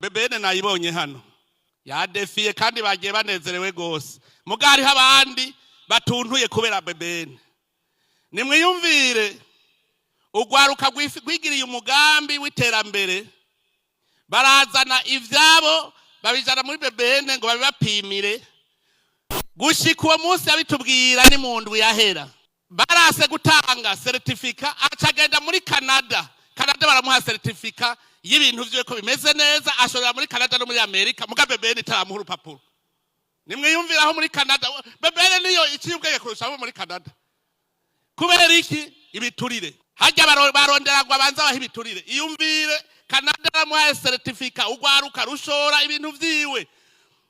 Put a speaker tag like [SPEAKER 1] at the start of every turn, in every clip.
[SPEAKER 1] BBN nayibonye hano yadefiye kandi bagiye banezerewe gose mugari habandi batuntuye kubera BBN. Nimwiyumvire ugwaruka gwigiriye umugambi w'iterambere barazana ivyabo babijana muri BBN ngo babibapimire gushika uwo munsi yabitubwira ni mu ndwi yahera barase gutanga certificate acagenda muri Canada baramuha certificate y'ibintu vyo ko bimeze neza ashorera muri Canada no muri Amerika muga BBN itaramuha urupapuro. Nimwiyumvira aho muri Canada BBN niyo iciyubweye kurusha abo muri Canada kubera iki ibiturire hajya baronderagwa banza baha ibiturire. Iyumvire Canada baramuha certificate ugwaruka rushora ibintu vyiwe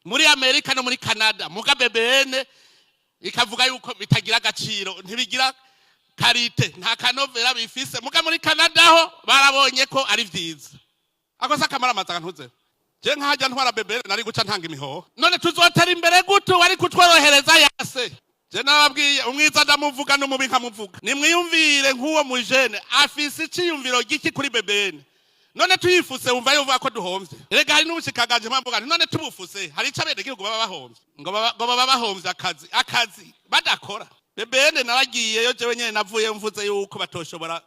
[SPEAKER 1] muri Amerika no muri Canada muga BBN ikavuga yuko bitagira agaciro ntibigira karite nta kanovera bifise muga muri Canada ho barabonye ko ari vyiza. Akosa kamara amaza ntuze je nkajya ntwara BBN nari guca ntanga imihoho none tuzotera imbere gutu wari kutworohereza yase je nababwiye umwiza ndamuvuga no mubi nkamuvuga. Nimwiyumvire nk'uwo mujene afise iciyumviro giki kuri BBN none tuyifuse umva yuvuga ko duhomvye rega hari n'ubushikagaje mpamvuga none tubufuse hari icabede gihugu baba bahomvye ngo baba bahomvye akazi badakora. BBN naragiyeyo jewe nyene navuye mvuze yuko batoshobora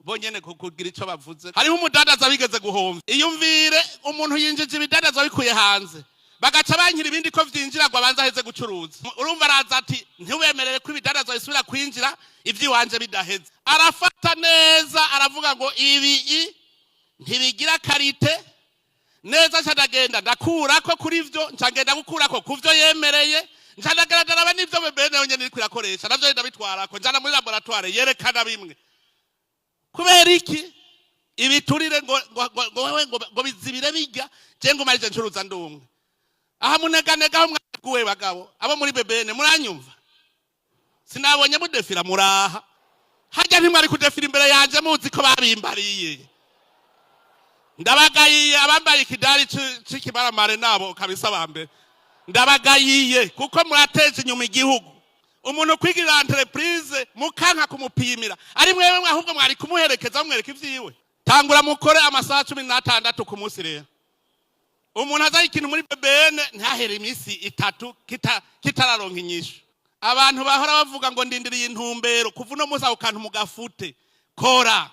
[SPEAKER 1] bonyene kugira ico bavuze. Hariho umudandaza bigeze guhomvya. Iyumvire umuntu yinjije ibidandaza bikuye hanze bagaca bankira ibindi ko vyinjira gwa banza heze gucuruza. Urumva araza ati ntiwemerere ko ibidandaza bisubira kwinjira ivyiwanje bidaheze. Arafata neza aravuga ngo ibi ntibigira karite neza cyadagenda ndakurako kuri vyo ncagenda gukurako kuvyo yemereye ncanagaragara n'ivyo BBN yonyene iri kwirakoresha navyo yenda bitwarako njana muri laboratoire yerekana bimwe. Kubera iki ibiturire ngo bizibire bijya je ngo marije ncuruza ndumwe aha muneganega aho mwaguwe bagabo abo muri BBN muranyumva sinabonye mudefira muraha hajya ntimwari kudefira imbere yanje muzi ko babimbariye ndabagayiye abambaye ikidari c'ikibaramare nabo kabisa bambe ndabagayiye kuko murateje inyuma igihugu. Umuntu kwigirira entreprise mukanka kumupimira ari mwewe ahubwo mwari kumuherekeza mwereka ivyiwe. Tangura mukore amasaha 16 ku munsi rero umuntu azaye ikintu muri BBN ntahere imisi 3 kitararonka inyishu. Abantu bahora bavuga ngo ndindiriye intumbero kuva no musa ukantu mugafute kora